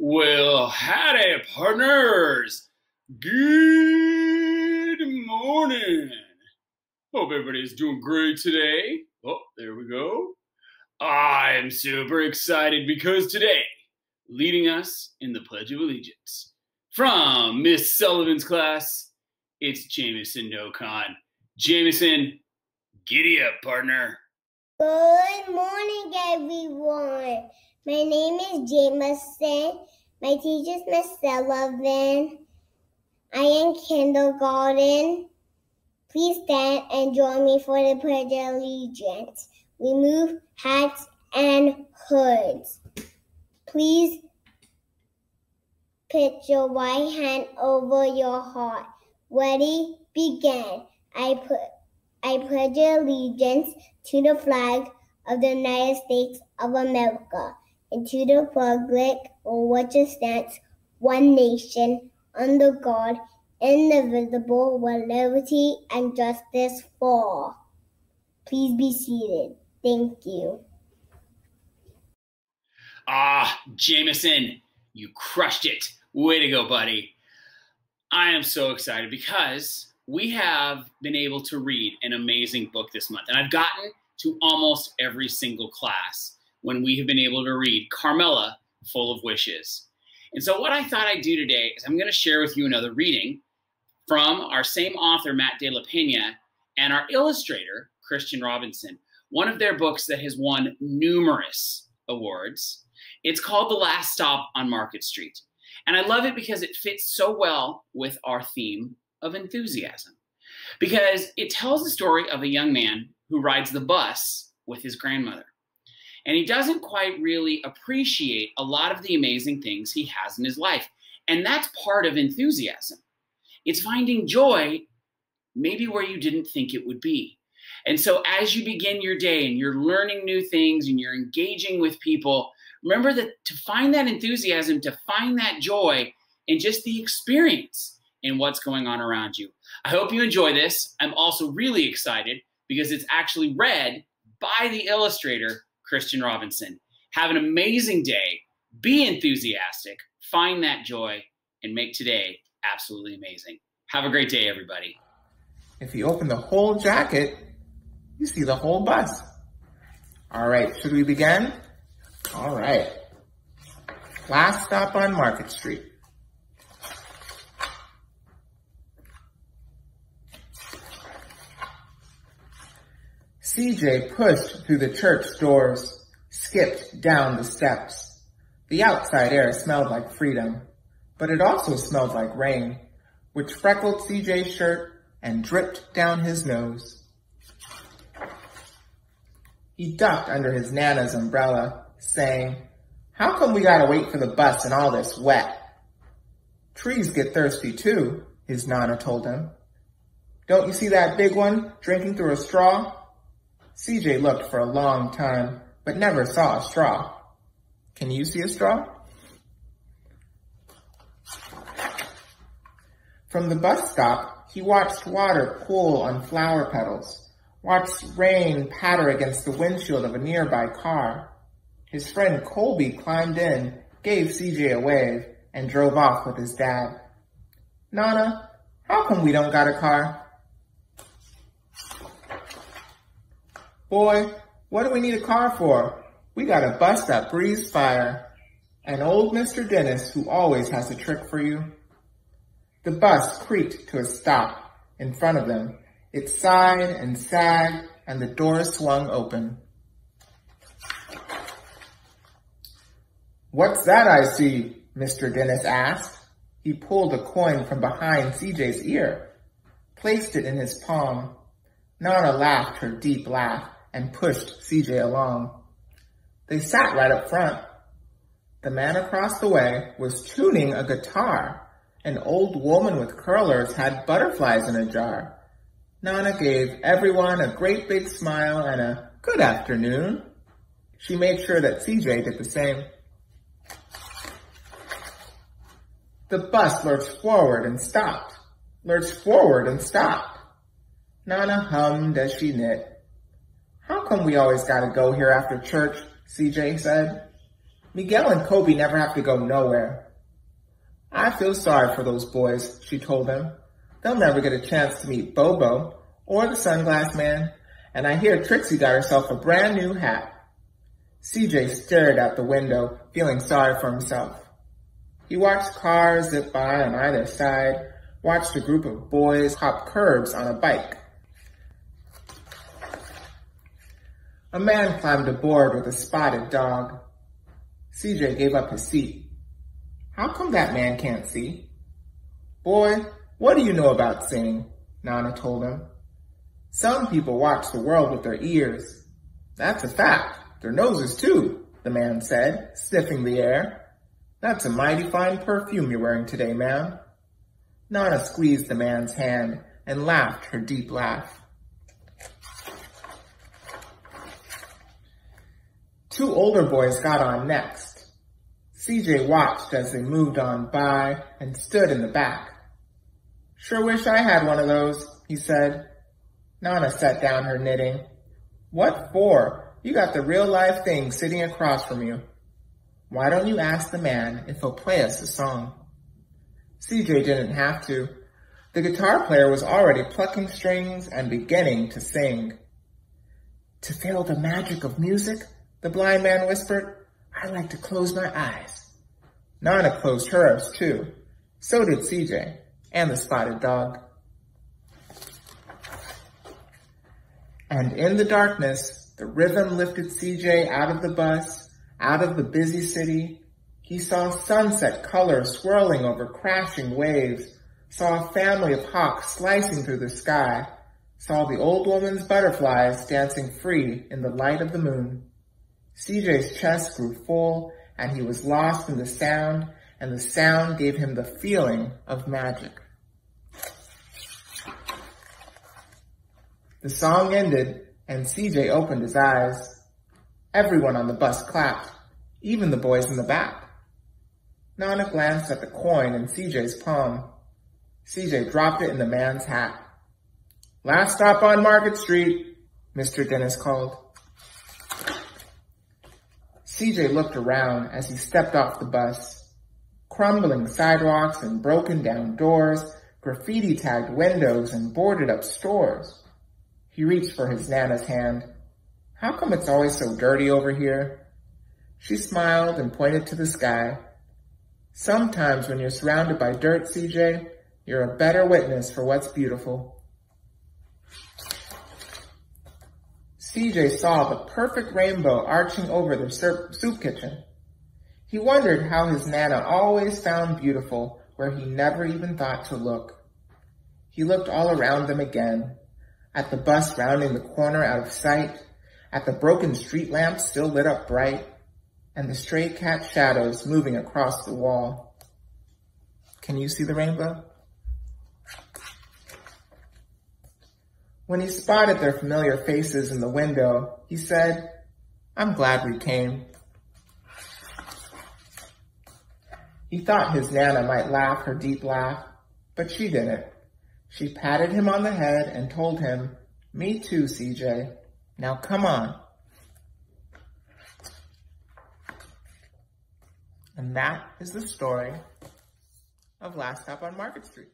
Well, howdy, partners. Good morning. Hope everybody's doing great today. Oh, there we go. I'm super excited because today, leading us in the Pledge of Allegiance, from Miss Sullivan's class, it's Jameson Nocon. Jameson, giddy up, partner. Good morning, everyone. My name is Jameson. My teacher is Miss Sullivan. I am kindergarten. Please stand and join me for the Pledge of Allegiance. Remove hats and hoods. Please put your right hand over your heart. Ready? Begin. I pledge allegiance to the flag of the United States of America and to the republic for which it stands, one nation, under God, indivisible, with liberty and justice for all. Please be seated. Thank you. Jameson, you crushed it. Way to go, buddy. I am so excited because we have been able to read an amazing book this month. And I've gotten to almost every single class when we have been able to read Carmela, Full of Wishes. And so what I thought I'd do today is I'm going to share with you another reading from our same author, Matt de la Pena, and our illustrator, Christian Robinson. One of their books that has won numerous awards. It's called The Last Stop on Market Street. And I love it because it fits so well with our theme of enthusiasm. Because it tells the story of a young man who rides the bus with his grandmother. And he doesn't quite really appreciate a lot of the amazing things he has in his life. And that's part of enthusiasm. It's finding joy maybe where you didn't think it would be. And so as you begin your day and you're learning new things and you're engaging with people, remember that to find that enthusiasm, to find that joy and just the experience in what's going on around you. I hope you enjoy this. I'm also really excited because it's actually read by the illustrator, Christian Robinson. Have an amazing day. Be enthusiastic. Find that joy and make today absolutely amazing. Have a great day, everybody. If you open the whole jacket, you see the whole bus. All right, should we begin? All right. Last stop on Market Street. CJ pushed through the church doors, skipped down the steps. The outside air smelled like freedom, but it also smelled like rain, which freckled CJ's shirt and dripped down his nose. He ducked under his Nana's umbrella, saying, "How come we gotta wait for the bus and all this wet?" "Trees get thirsty too," his Nana told him. "Don't you see that big one drinking through a straw?" CJ looked for a long time, but never saw a straw. Can you see a straw? From the bus stop, he watched water pool on flower petals, watched rain patter against the windshield of a nearby car. His friend Colby climbed in, gave CJ a wave, and drove off with his dad. "Nana, how come we don't got a car?" "Boy, what do we need a car for? We got a bus that breathes fire. And old Mr. Dennis, who always has a trick for you." The bus creaked to a stop in front of them. It sighed and sagged, and the doors swung open. "What's that I see?" Mr. Dennis asked. He pulled a coin from behind CJ's ear, placed it in his palm. Nana laughed her deep laugh and pushed CJ along. They sat right up front. The man across the way was tuning a guitar. An old woman with curlers had butterflies in a jar. Nana gave everyone a great big smile and a "good afternoon." She made sure that CJ did the same. The bus lurched forward and stopped, lurched forward and stopped. Nana hummed as she knit. "How come we always gotta go here after church?" CJ said. Miguel and Kobe never have to go nowhere. I feel sorry for those boys, she told him. They'll never get a chance to meet Bobo or the Sunglass Man, and I hear Trixie got herself a brand new hat. CJ stared out the window, feeling sorry for himself. He watched cars zip by on either side, watched a group of boys hop curbs on a bike. A man climbed aboard with a spotted dog. CJ gave up his seat. How come that man can't see? Boy, what do you know about seeing? Nana told him. Some people watch the world with their ears. That's a fact. Their noses too, the man said, sniffing the air. That's a mighty fine perfume you're wearing today, ma'am. Nana squeezed the man's hand and laughed her deep laugh. Two older boys got on next. CJ watched as they moved on by and stood in the back. Sure wish I had one of those, he said. Nana set down her knitting. What for? You got the real-life thing sitting across from you. Why don't you ask the man if he'll play us a song? CJ didn't have to. The guitar player was already plucking strings and beginning to sing. To feel the magic of music, the blind man whispered, I like to close my eyes. Nana closed hers too. So did CJ and the spotted dog. And in the darkness, the rhythm lifted CJ out of the bus, out of the busy city. He saw sunset colors swirling over crashing waves, saw a family of hawks slicing through the sky, saw the old woman's butterflies dancing free in the light of the moon. CJ's chest grew full, and he was lost in the sound, and the sound gave him the feeling of magic. The song ended, and CJ opened his eyes. Everyone on the bus clapped, even the boys in the back. Nana glanced at the coin in CJ's palm. CJ dropped it in the man's hat. Last stop on Market Street, Mr. Dennis called. CJ looked around as he stepped off the bus. Crumbling sidewalks and broken down doors, graffiti-tagged windows and boarded-up stores. He reached for his Nana's hand. How come it's always so dirty over here? She smiled and pointed to the sky. Sometimes when you're surrounded by dirt, CJ, you're a better witness for what's beautiful. CJ saw the perfect rainbow arching over the soup kitchen. He wondered how his Nana always found beautiful where he never even thought to look. He looked all around them again, at the bus rounding the corner out of sight, at the broken street lamps still lit up bright, and the stray cat shadows moving across the wall. Can you see the rainbow? When he spotted their familiar faces in the window, he said, I'm glad we came. He thought his Nana might laugh her deep laugh, but she didn't. She patted him on the head and told him, Me too, CJ. Now come on. And that is the story of Last Stop on Market Street.